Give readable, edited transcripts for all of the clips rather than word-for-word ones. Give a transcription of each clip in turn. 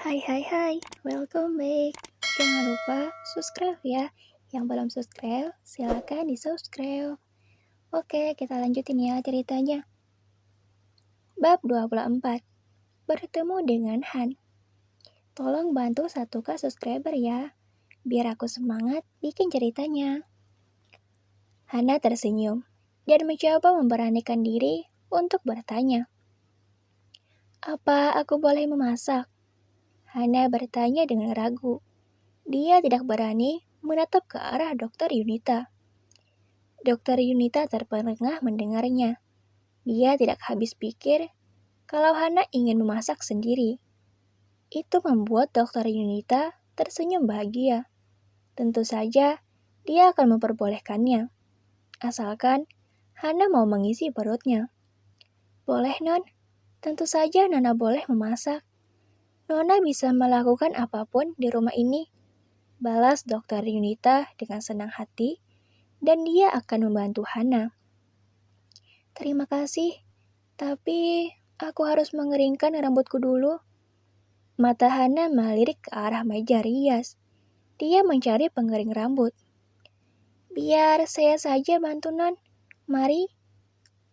Hai hai hai, welcome back. Jangan lupa subscribe ya. Yang belum subscribe, silakan di subscribe. Oke, kita lanjutin ya ceritanya. Bab 24. Bertemu dengan Han. Tolong bantu 1K subscriber ya, biar aku semangat bikin ceritanya. Hana tersenyum dan mencoba memberanikan diri untuk bertanya. Apa aku boleh memasak? Hana bertanya dengan ragu. Dia tidak berani menatap ke arah Dokter Yunita. Dokter Yunita terperangah mendengarnya. Dia tidak habis pikir kalau Hana ingin memasak sendiri. Itu membuat Dokter Yunita tersenyum bahagia. Tentu saja dia akan memperbolehkannya, asalkan Hana mau mengisi perutnya. Boleh, Non. Tentu saja Nona boleh memasak. Nona bisa melakukan apapun di rumah ini, balas Dokter Yunita dengan senang hati, dan dia akan membantu Hana. Terima kasih, tapi aku harus mengeringkan rambutku dulu. Mata Hana melirik ke arah meja rias. Dia mencari pengering rambut. Biar saya saja bantu, Non. Mari.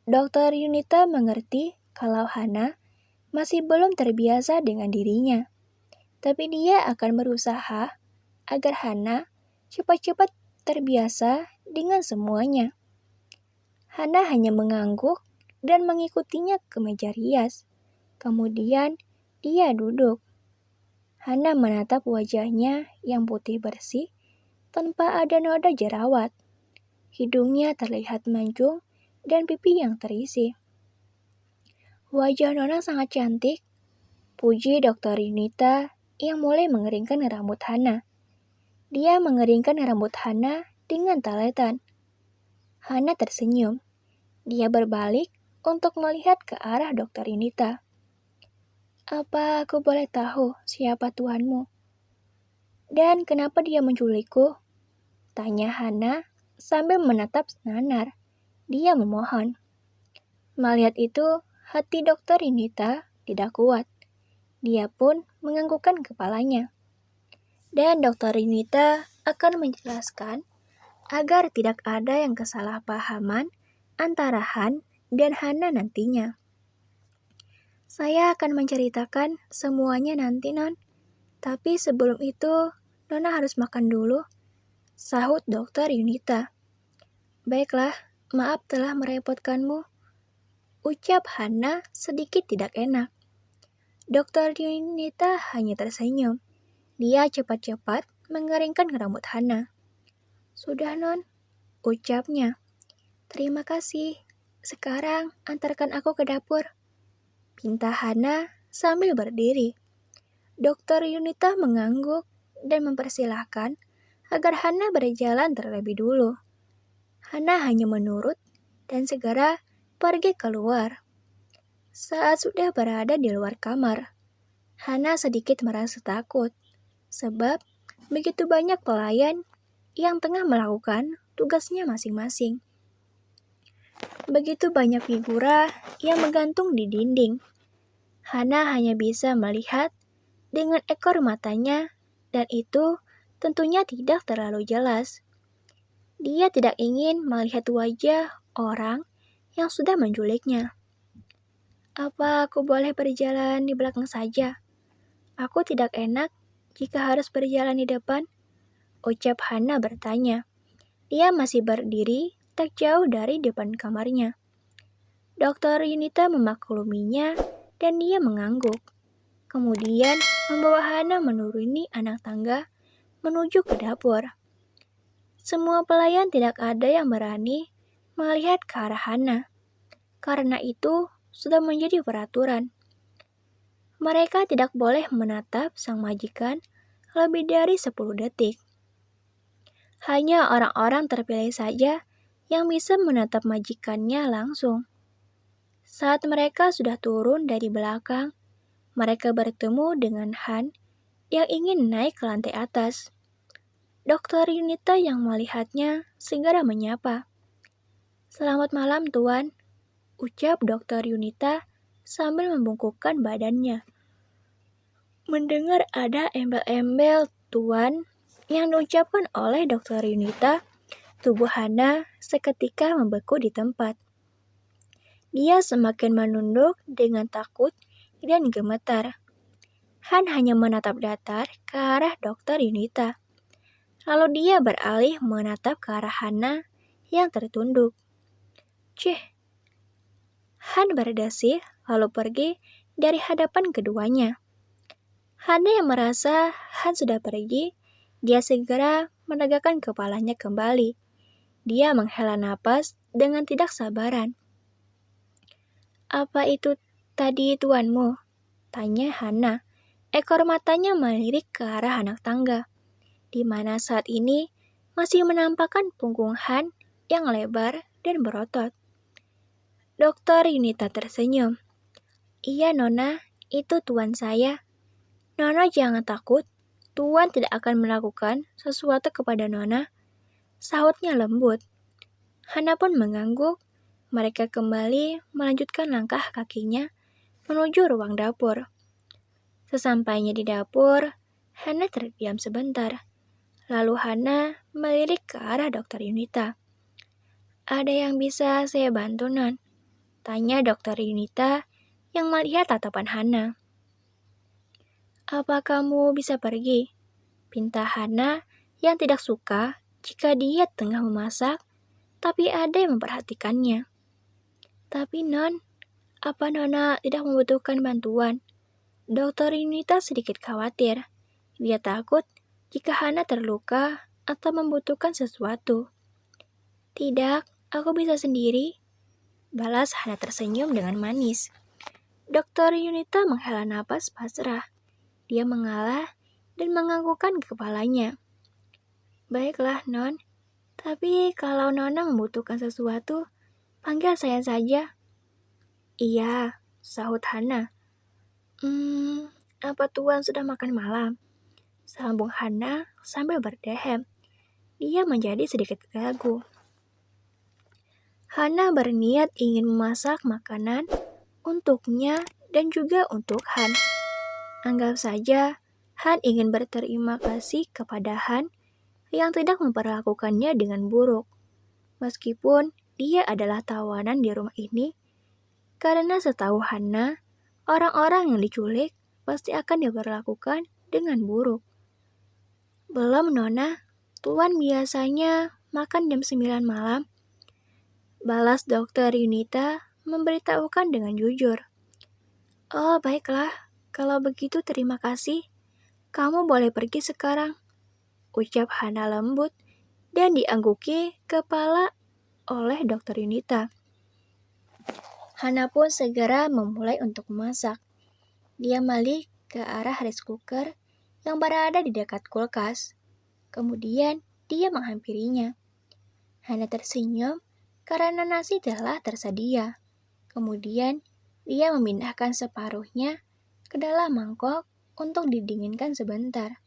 Dokter Yunita mengerti kalau Hana masih belum terbiasa dengan dirinya. Tapi dia akan berusaha agar Hana cepat-cepat terbiasa dengan semuanya. Hana hanya mengangguk dan mengikutinya ke meja rias. Kemudian dia duduk. Hana menatap wajahnya yang putih bersih tanpa ada noda jerawat. Hidungnya terlihat mancung dan pipi yang terisi. Wajah Nona sangat cantik, puji Dokter Yunita yang mulai mengeringkan rambut Hana. Dia mengeringkan rambut Hana dengan taletan. Hana tersenyum. Dia berbalik untuk melihat ke arah Dokter Yunita. Apa aku boleh tahu siapa tuanmu? Dan kenapa dia menculikku? Tanya Hana sambil menatap nanar. Dia memohon. Melihat itu, hati Dokter Yunita tidak kuat. Dia pun menganggukkan kepalanya. Dan Dokter Yunita akan menjelaskan agar tidak ada yang kesalahpahaman antara Han dan Hana nantinya. Saya akan menceritakan semuanya nanti, Non. Tapi sebelum itu, Nona harus makan dulu, sahut Dokter Yunita. Baiklah, maaf telah merepotkanmu, ucap Hana sedikit tidak enak. Dokter Yunita hanya tersenyum. Dia cepat-cepat mengeringkan rambut Hana. Sudah, Non, ucapnya. Terima kasih. Sekarang antarkan aku ke dapur, pinta Hana sambil berdiri. Dokter Yunita mengangguk dan mempersilahkan agar Hana berjalan terlebih dulu. Hana hanya menurut dan segera pergi keluar. Saat sudah berada di luar kamar, Hana sedikit merasa takut, sebab begitu banyak pelayan yang tengah melakukan tugasnya masing-masing. Begitu banyak figura yang menggantung di dinding. Hana hanya bisa melihat dengan ekor matanya, dan itu tentunya tidak terlalu jelas. Dia tidak ingin melihat wajah orang yang sudah menculiknya. Apa aku boleh berjalan di belakang saja? Aku tidak enak jika harus berjalan di depan, ucap Hana bertanya. Dia masih berdiri tak jauh dari depan kamarnya. Dokter Yunita memakluminya dan dia mengangguk. Kemudian membawa Hana menuruni anak tangga menuju ke dapur. Semua pelayan tidak ada yang berani melihat ke arah Hana. Karena itu sudah menjadi peraturan. Mereka tidak boleh menatap sang majikan lebih dari 10 detik. Hanya orang-orang terpilih saja yang bisa menatap majikannya langsung. Saat mereka sudah turun dari belakang, mereka bertemu dengan Han yang ingin naik ke lantai atas. Dokter Yunita yang melihatnya segera menyapa. Selamat malam, Tuan, ucap Dokter Yunita sambil membungkukkan badannya. Mendengar ada embel-embel Tuan yang diucapkan oleh Dokter Yunita, tubuh Hana seketika membeku di tempat. Dia semakin menunduk dengan takut dan gemetar. Han hanya menatap datar ke arah Dokter Yunita. Lalu dia beralih menatap ke arah Hana yang tertunduk. Cih! Han berdesir lalu pergi dari hadapan keduanya. Hana yang merasa Han sudah pergi, dia segera menegakkan kepalanya kembali. Dia menghela napas dengan tidak sabaran. "Apa itu tadi tuanmu?" tanya Hana. Ekor matanya melirik ke arah anak tangga, di mana saat ini masih menampakkan punggung Han yang lebar dan berotot. Dokter Yunita tersenyum. "Iya, Nona, itu tuan saya. Nona jangan takut, Tuan tidak akan melakukan sesuatu kepada Nona," sahutnya lembut. Hana pun mengangguk. Mereka kembali melanjutkan langkah kakinya menuju ruang dapur. Sesampainya di dapur, Hana terdiam sebentar. Lalu Hana melirik ke arah Dokter Yunita. "Ada yang bisa saya bantu, Non?" tanya Dokter Yunita yang melihat tatapan Hana. "Apa kamu bisa pergi?" pinta Hana yang tidak suka jika dia tengah memasak, tapi ada yang memperhatikannya. "Tapi Non, apa Nona tidak membutuhkan bantuan?" Dokter Yunita sedikit khawatir. Dia takut jika Hana terluka atau membutuhkan sesuatu. "Tidak, aku bisa sendiri," balas Hana tersenyum dengan manis. Dokter Yunita menghela napas pasrah. Dia mengalah dan menganggukkan kepalanya. "Baiklah, Non. Tapi kalau Nona membutuhkan sesuatu, panggil saya saja." "Iya," sahut Hana. Apa Tuan sudah makan malam?" sambung Hana sambil berdehem. Dia menjadi sedikit ragu. Hana berniat ingin memasak makanan untuknya dan juga untuk Han. Anggap saja Han ingin berterima kasih kepada Han yang tidak memperlakukannya dengan buruk. Meskipun dia adalah tawanan di rumah ini, karena setahu Hana, orang-orang yang diculik pasti akan diperlakukan dengan buruk. "Belum, Nona. Tuan biasanya makan jam 9 malam," balas Dokter Yunita memberitahukan dengan jujur. "Oh, baiklah. Kalau begitu terima kasih. Kamu boleh pergi sekarang," ucap Hana lembut dan diangguki kepala oleh Dokter Yunita. Hana pun segera memulai untuk memasak. Dia balik ke arah rice cooker yang berada di dekat kulkas. Kemudian dia menghampirinya. Hana tersenyum karena nasi telah tersedia. Kemudian dia memindahkan separuhnya ke dalam mangkok untuk didinginkan sebentar.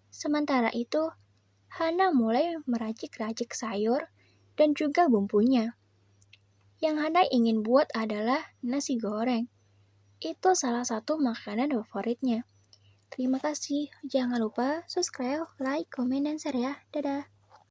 Sementara itu, Hana mulai meracik-racik sayur dan juga bumbunya. Yang Hana ingin buat adalah nasi goreng. Itu salah satu makanan favoritnya. Terima kasih. Jangan lupa subscribe, like, komen, dan share ya. Dadah.